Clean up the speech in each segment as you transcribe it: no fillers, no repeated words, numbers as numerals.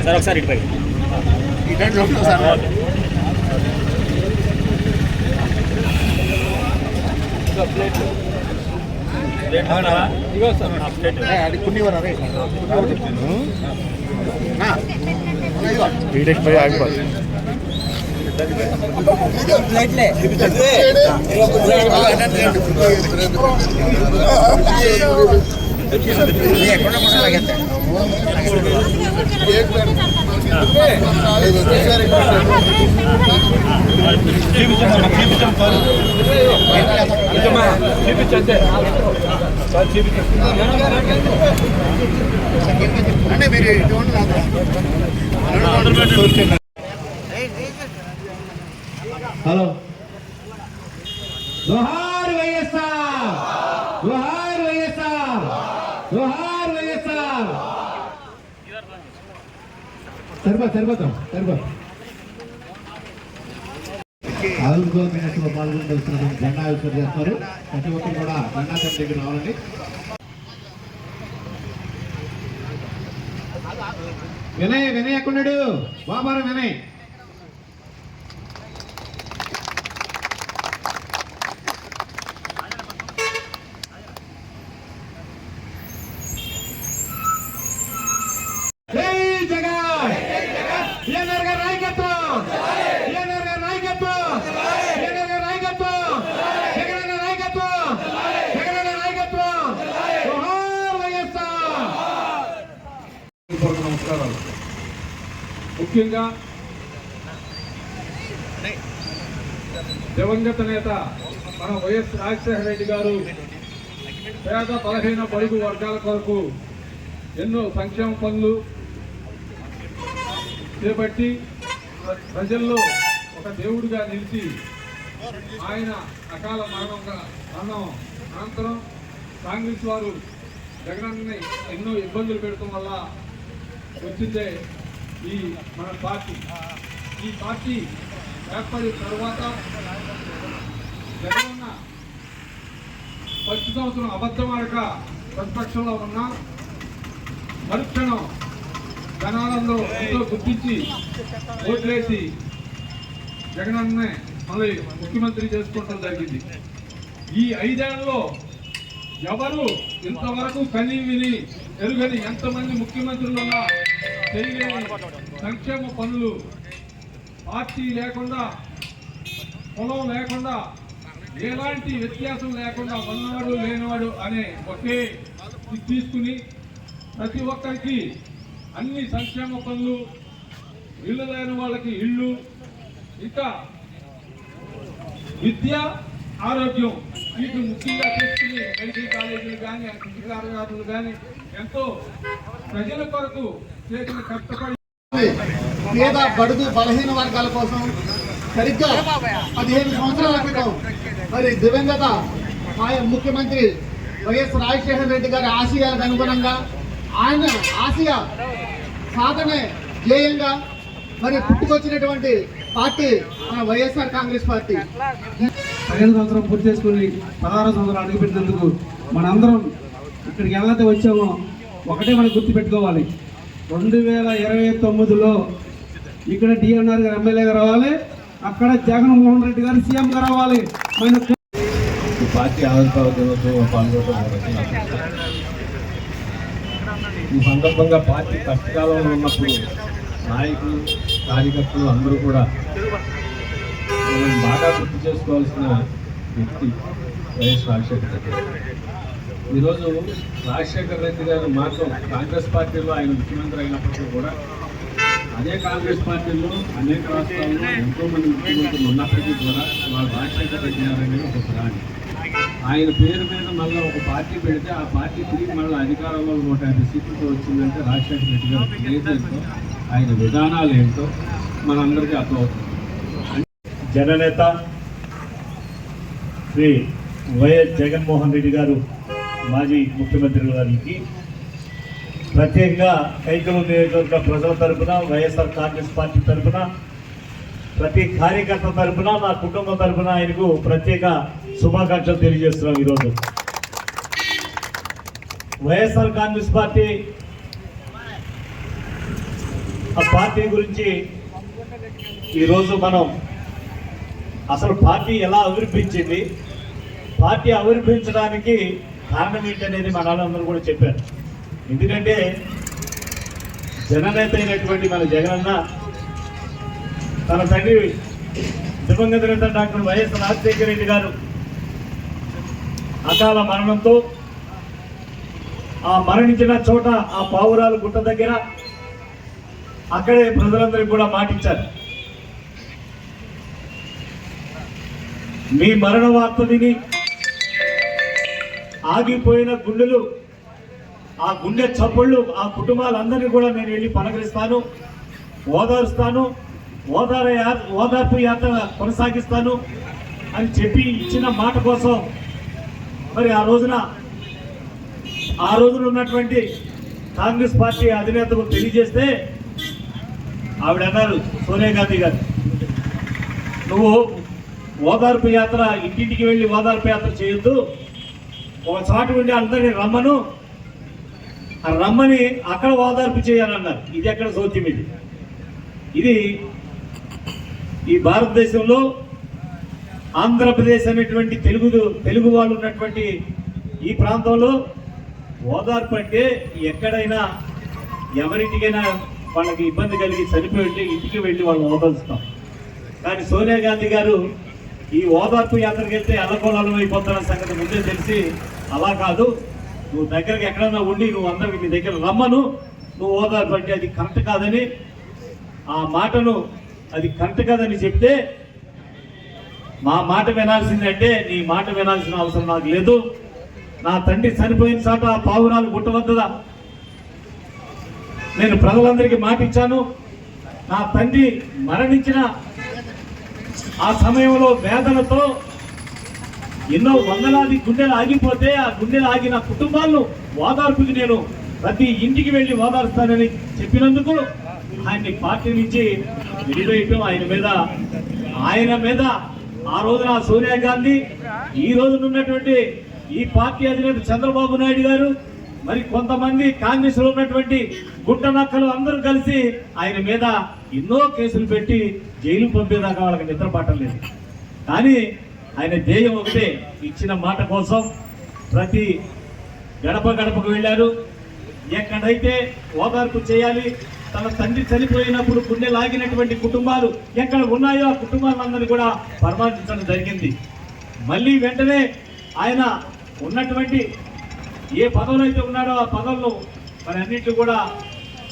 Sir ఒకసారి ఇటు sir hello జోహార్ వైఎస్ఆర్, జోహార్ వైఎస్ఆర్, జోహార్ వైఎస్ఆర్. సరిపోతాం ఆవిర్భావ పాల్గొంటున్న జెండా ఆవిష్కరణ చేస్తారు. ప్రతి ఒక్కరు కూడా జెండా కమిటీ దగ్గర రావాలండి. వినయ్ ఎక్కడున్నాడు? బాబారా వినయ్. నమస్కారాలు. ముఖ్యంగా దివంగత నేత మన వైఎస్ రాజశేఖర రెడ్డి గారు పేద బలహీన బడుగు వర్గాల కొరకు ఎన్నో సంక్షేమ పనులు చేపట్టి ప్రజల్లో ఒక దేవుడిగా నిలిచి ఆయన అకాల మరణం అనంతరం కాంగ్రెస్ వారు జగనన్నని ఎన్నో ఇబ్బందులు పెడటం వల్ల వచ్చిందే మన పార్టీ. ఈ పార్టీ ఏర్పడిన తర్వాత జగనన్న 10 సంవత్సరం అబద్ధమాడక ప్రతిపక్షంలో ఉన్న మరుక్షణం జనాలందరూ ఎంతో గుర్తించి ఓట్లేసి జగనన్నే మళ్ళీ ముఖ్యమంత్రి చేసుకోవడం జరిగింది. ఈ 5 ఏళ్లలో ఎవరు ఇంతవరకు కని విని ఎరుగని ఎంతమంది ముఖ్యమంత్రులున్నా చేయలేని సంక్షేమ పనులు, పార్టీ లేకుండా పొలం లేకుండా ఎలాంటి వ్యత్యాసం లేకుండా ఉన్నవాడు లేనివాడు అనే ఒకే తీసుకుని ప్రతి ఒక్కరికి అన్ని సంక్షేమ పనులు, ఇళ్ళు లేని వాళ్ళకి ఇళ్ళు, ఇంకా విద్య, ఆరోగ్యం వీటిని ముఖ్యంగా తీసుకుని మెడికల్ కాలేజీలు కానీ కళాకారులు కానీ ఎంతో ప్రజల కొరకు చేసిన కష్టపడి పేద బడుగు బలహీన వర్గాల కోసం సరిగ్గా 15 సంవత్సరాల క్రితం మరి దివంగత ముఖ్యమంత్రి వైఎస్ రాజశేఖర రెడ్డి గారి ఆశయాలకు అనుగుణంగా ఆయన ఆశయ సాధనే ధ్యేయంగా మరి పుట్టుకొచ్చినటువంటి పార్టీ మన వైఎస్ఆర్ కాంగ్రెస్ పార్టీ. 15 సంవత్సరం పూర్తి చేసుకుని 16 సంవత్సరాలు అడుగుపెట్టినందుకు మనందరం ఇక్కడికి ఎలా వచ్చామో ఒకటే మనం గుర్తుపెట్టుకోవాలి. 2029లో ఇక్కడ డిఎన్ఆర్ గారు ఎమ్మెల్యేగా రావాలి, అక్కడ జగన్మోహన్ రెడ్డి గారు సీఎంగా రావాలి. మన పార్టీ ఆవిర్భావ దినోత్సవం పాల్గొనడం ఈ సందర్భంగా పార్టీ కష్టకాలంలో ఉన్నప్పుడు నాయకులు, కార్యకర్తలు అందరూ కూడా మనం బాగా గుర్తు చేసుకోవాల్సిన వ్యక్తి వైఎస్ రాజశేఖర రెడ్డి గారు. ఈరోజు రాజశేఖర రెడ్డి గారు మాత్రం కాంగ్రెస్ పార్టీలో ఆయన ముఖ్యమంత్రి అయినప్పటికీ కూడా అదే కాంగ్రెస్ పార్టీలో అనేక రాష్ట్రాల్లో ఎంతోమంది ముఖ్యమంత్రులు ఉన్నప్పటికీ కూడా వాళ్ళ రాజశేఖర రెడ్డి గారు అనేది ఒక ప్రాణి. ఆయన పేరు మీద మళ్ళీ ఒక పార్టీ పెడితే ఆ పార్టీ తిరిగి మళ్ళీ అధికారంలో 150 సీట్లతో వచ్చిందంటే రాజశేఖర రెడ్డి గారు క్రేజ్ ఏంటో, ఆయన విధానాలు ఏంటో మనందరికీ అర్థమవుతుంది. జననేత శ్రీ వైఎస్ జగన్మోహన్ రెడ్డి గారు మాజీ ముఖ్యమంత్రి గారికి ప్రత్యేకంగా కైకలూరు నియోజకవర్గ ప్రజల తరపున, వైఎస్ఆర్ కాంగ్రెస్ పార్టీ తరపున, ప్రతి కార్యకర్త తరపున, నా కుటుంబం తరపున ఆయనకు ప్రత్యేక శుభాకాంక్షలు తెలియజేస్తున్నాం. ఈరోజు వైఎస్ఆర్ కాంగ్రెస్ పార్టీ ఆ పార్టీ గురించి ఈరోజు మనం అసలు పార్టీ ఎలా ఆవిర్భించింది, పార్టీ ఆవిర్భించడానికి కారణం ఏంటనేది మన వాళ్ళందరూ కూడా చెప్పారు. ఎందుకంటే జననేత అయినటువంటి మన జగనన్న తన తండ్రి దివంగత నేత డాక్టర్ వైఎస్ రాజశేఖర రెడ్డి గారు అకాల మరణంతో ఆ మరణించిన చోట ఆ పావురాలు గుట్ట దగ్గర అక్కడే ప్రజలందరికీ కూడా మాటిచ్చారు, మీ మరణ వార్త విని ఆగిపోయిన గుండెలు, ఆ గుండె చప్పుళ్ళు, ఆ కుటుంబాలందరినీ కూడా నేను వెళ్ళి పలకరిస్తాను, ఓదారుస్తాను, ఓదార్పు యాత్ర కొనసాగిస్తాను అని చెప్పి ఇచ్చిన మాట కోసం మరి ఆ రోజున ఉన్నటువంటి కాంగ్రెస్ పార్టీ అధినేతకు తెలియజేస్తే ఆవిడ అన్నారు, సోనియా గాంధీ గారు, నువ్వు ఓదార్పు యాత్ర ఇంటింటికి వెళ్ళి ఓదార్పు యాత్ర చేయొద్దు, ఒక చాటు ఉండి అందరినీ రమ్మని అక్కడ ఓదార్పు చేయాలన్నారు. ఇది ఎక్కడ సౌత్యం? ఇది ఈ భారతదేశంలో ఆంధ్రప్రదేశ్ అనేటువంటి తెలుగు వాళ్ళు ఉన్నటువంటి ఈ ప్రాంతంలో ఓదార్పు అంటే ఎక్కడైనా ఎవరింటికైనా వాళ్ళకి ఇబ్బంది కలిగి చనిపోయి ఇంటికి వెళ్ళి వాళ్ళు ఓదార్చుతాం. కానీ సోనియా గాంధీ గారు ఈ ఓదార్పు యాత్రకి వెళ్తే అల్లకొల్లం అయిపోతున్న సంగతి ముందే తెలిసి, అలా కాదు, నువ్వు దగ్గరికి ఎక్కడన్నా ఉండి నువ్వు అందరికి నీ దగ్గర రమ్మను, నువ్వు ఓదార్పు అంటే అది కరెక్ట్ కాదని, ఆ మాటను అది కరెక్ట్ కాదని చెప్తే, మా మాట వినాల్సిందంటే నీ మాట వినాల్సిన అవసరం నాకు లేదు, నా తండ్రి చనిపోయిన చాట ఆ పావురాలు గుట్టవద్దదా, నేను ప్రజలందరికీ మాట ఇచ్చాను, నా తండ్రి మరణించిన ఆ సమయంలో వేదనతో ఎన్నో వందలాది గుండెలు ఆగిపోతే ఆ గుండెలు ఆగిన కుటుంబాలను ఓదార్పుకి నేను ప్రతి ఇంటికి వెళ్ళి ఓదార్స్తానని చెప్పినందుకు ఆయన్ని పార్టీ నుంచి విడివేయటం, ఆయన మీద ఆ రోజున సోనియా గాంధీ, ఈ రోజున ఉన్నటువంటి ఈ పార్టీ అధినేత చంద్రబాబు నాయుడు గారు, మరి కొంతమంది కాంగ్రెస్ లో ఉన్నటువంటి గుట్ట నక్కలు అందరూ కలిసి ఆయన మీద ఎన్నో కేసులు పెట్టి జైలు పంపేదాకా వాళ్ళకి నిద్ర పట్టలేదు. కానీ ఆయన ధ్యేయం ఒకటే, ఇచ్చిన మాట కోసం ప్రతి గడపకు వెళ్ళారు. ఎక్కడైతే ఓదార్పు చేయాలి, తన తండ్రి చనిపోయినప్పుడు గుండె లాగినటువంటి కుటుంబాలు ఎక్కడ ఉన్నాయో ఆ కుటుంబాలందరినీ కూడా పరామర్శించడం జరిగింది. మళ్ళీ వెంటనే ఆయన ఉన్నటువంటి ఏ పదవులు అయితే ఉన్నాడో ఆ పదవులను మరి అన్నింటినీ కూడా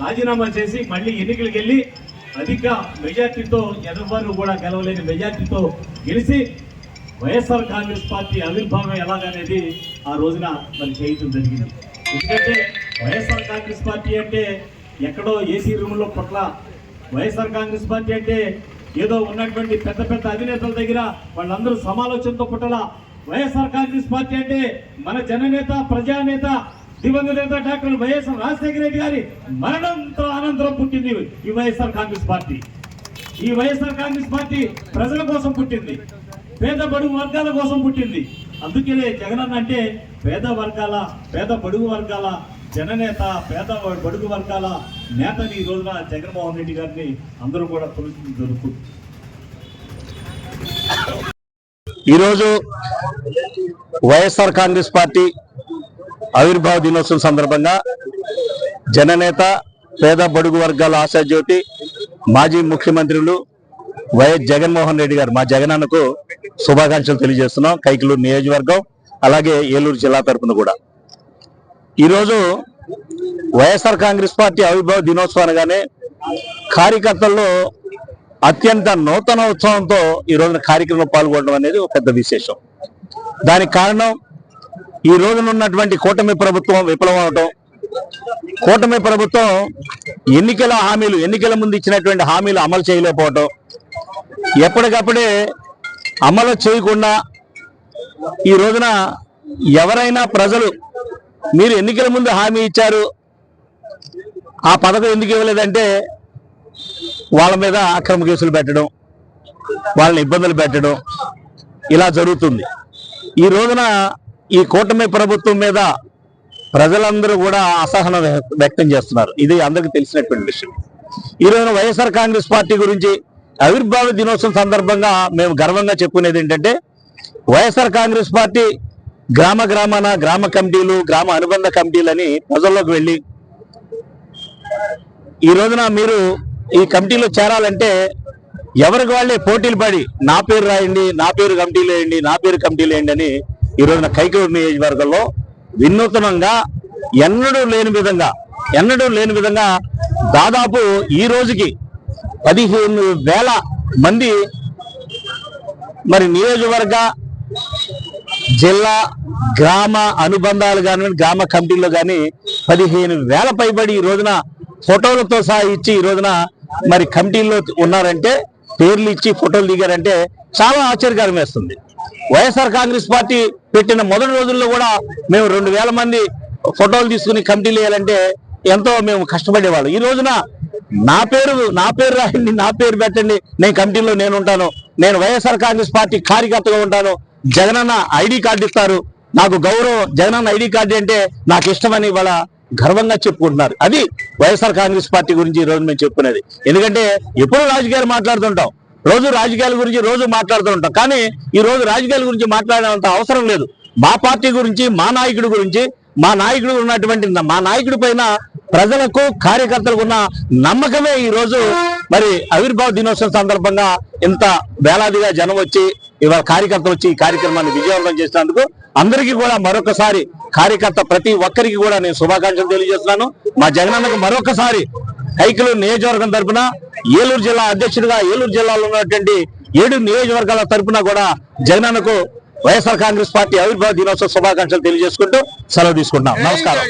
రాజీనామా చేసి మళ్ళీ ఎన్నికలకు వెళ్ళి అధిక మెజార్టీతో, ఎవరు కూడా గెలవలేని మెజార్టీతో గెలిచి వైఎస్ఆర్ కాంగ్రెస్ పార్టీ ఆవిర్భావం ఎలాగనేది ఆ రోజున మరి చేయటం జరిగింది. ఎందుకంటే వైఎస్ఆర్ కాంగ్రెస్ పార్టీ అంటే ఎక్కడో ఏసీ రూమ్లో పట్ల, వైఎస్ఆర్ కాంగ్రెస్ పార్టీ అంటే ఏదో ఉన్నటువంటి పెద్ద అధినేతల దగ్గర వాళ్ళందరూ సమాలోచనతో పుట్టాల. వైఎస్ఆర్ కాంగ్రెస్ పార్టీ అంటే మన జననేత, ప్రజానేత, దివంగత నేత డాక్టర్ వైఎస్ రాజశేఖర రెడ్డి గారి అనంతరం పుట్టింది ఈ వైఎస్ఆర్ కాంగ్రెస్ పార్టీ. ఈ వైఎస్ఆర్ కాంగ్రెస్ పార్టీ ప్రజల కోసం పుట్టింది, పేద బడుగు వర్గాల కోసం పుట్టింది. అందుకనే జగనన్న అంటే పేద బడుగు వర్గాల జననేత, పేద బడుగు వర్గాల నేతని ఈ రోజున జగన్మోహన్ రెడ్డి గారిని అందరూ కూడా తొలగించి జరుగుతుంది. ఈరోజు వైఎస్ఆర్ కాంగ్రెస్ పార్టీ ఆవిర్భావ దినోత్సవం సందర్భంగా జననేత, పేద బడుగు వర్గాల ఆశాజ్యోతి, మాజీ ముఖ్యమంత్రులు వైఎస్ జగన్మోహన్ రెడ్డి గారు, మా జగనన్నకు శుభాకాంక్షలు తెలియజేస్తున్నాం. కైకలూరు నియోజకవర్గం అలాగే ఏలూరు జిల్లా తరఫున కూడా ఈరోజు వైఎస్ఆర్ కాంగ్రెస్ పార్టీ ఆవిర్భావ దినోత్సవం అనగానే కార్యకర్తల్లో అత్యంత నూతన ఉత్సవంతో ఈ రోజున కార్యక్రమంలో పాల్గొనడం అనేది ఒక పెద్ద విశేషం. దానికి కారణం ఈ రోజున ఉన్నటువంటి కూటమి ప్రభుత్వం విఫలం అవటం. కూటమి ప్రభుత్వం ఎన్నికల ముందు ఇచ్చినటువంటి హామీలు అమలు చేయలేకపోవటం, ఎప్పటికప్పుడే అమలు చేయకుండా ఈ రోజున ఎవరైనా ప్రజలు మీరు ఎన్నికల ముందు హామీ ఇచ్చారు, ఆ పథకం ఎందుకు ఇవ్వలేదంటే వాళ్ళ మీద అక్రమ కేసులు పెట్టడం, వాళ్ళని ఇబ్బందులు పెట్టడం ఇలా జరుగుతుంది. ఈ రోజున ఈ కూటమి ప్రభుత్వం మీద ప్రజలందరూ కూడా అసహనం వ్యక్తం చేస్తున్నారు. ఇది అందరికీ తెలిసినటువంటి విషయం. ఈ రోజున వైఎస్ఆర్ కాంగ్రెస్ పార్టీ గురించి ఆవిర్భావ దినోత్సవం సందర్భంగా మేము గర్వంగా చెప్పుకునేది ఏంటంటే, వైఎస్ఆర్ కాంగ్రెస్ పార్టీ గ్రామాన గ్రామ కమిటీలు, గ్రామ అనుబంధ కమిటీలని ప్రజల్లోకి వెళ్ళి ఈ రోజున మీరు ఈ కమిటీలో చేరాలంటే ఎవరికి వాళ్ళే పోటీలు పడి నా పేరు రాయండి, నా పేరు కమిటీలు వేయండి, నా పేరు కమిటీలు వేయండి అని ఈ రోజున కైకలూరు నియోజకవర్గంలో వినూత్నంగా ఎన్నడూ లేని విధంగా దాదాపు ఈ రోజుకి 15,000 మంది మరి నియోజకవర్గ, జిల్లా, గ్రామ అనుబంధాలు కానీ గ్రామ కమిటీల్లో కానీ 15,000 పైబడి ఈ రోజున ఫోటోలతో సహా ఇచ్చి ఈ రోజున మరి కమిటీల్లో ఉన్నారంటే, పేర్లు ఇచ్చి ఫోటోలు దిగారంటే చాలా ఆశ్చర్యకరం వేస్తుంది. వైఎస్ఆర్ కాంగ్రెస్ పార్టీ పెట్టిన మొదటి రోజుల్లో కూడా మేము 2,000 మంది ఫోటోలు తీసుకుని కమిటీలు వేయాలంటే ఎంతో మేము కష్టపడేవాళ్ళం. ఈ రోజున నా పేరు రాయండి, నా పేరు పెట్టండి, నేను కమిటీలో నేను ఉంటాను, నేను వైఎస్ఆర్ కాంగ్రెస్ పార్టీ కార్యకర్తగా ఉంటాను, జగనన్న ఐడి కార్డు ఇస్తారు, నాకు గౌరవం, జగనన్న ఐడి కార్డు అంటే నాకు ఇష్టమని వాళ్ళ గర్వంగా చెప్పుకుంటున్నారు. అది వైఎస్ఆర్ కాంగ్రెస్ పార్టీ గురించి ఈ రోజు మేము చెప్పుకునేది. ఎందుకంటే ఎప్పుడూ రాజకీయాలు మాట్లాడుతుంటాం, రాజకీయాల గురించి రోజు మాట్లాడుతూ ఉంటాం, కానీ ఈ రోజు రాజకీయాల గురించి మాట్లాడేంత అవసరం లేదు. మా పార్టీ గురించి, మా నాయకుడి గురించి, మా నాయకుడు ఉన్నటువంటి మా నాయకుడి పైన ప్రజలకు, కార్యకర్తలకు ఉన్న నమ్మకమే ఈ రోజు మరి ఆవిర్భావ దినోత్సవం సందర్భంగా ఇంత వేలాదిగా జనం వచ్చి ఇవాళ కార్యకర్తలు వచ్చి ఈ కార్యక్రమాన్ని విజయవంతం చేసినందుకు అందరికీ కూడా మరొకసారి కార్యకర్త ప్రతి ఒక్కరికి కూడా నేను శుభాకాంక్షలు తెలియజేస్తున్నాను. మా జగనన్నకు మరొకసారి కైకలూరు నియోజకవర్గం తరఫున, ఏలూరు జిల్లా అధ్యక్షుడిగా ఏలూరు జిల్లాలో ఉన్నటువంటి 7 నియోజకవర్గాల తరఫున కూడా జగనన్నకు వైఎస్ఆర్ కాంగ్రెస్ పార్టీ ఆవిర్భావ దినోత్సవ శుభాకాంక్షలు తెలియజేసుకుంటూ సెలవు తీసుకుంటున్నాం. నమస్కారం.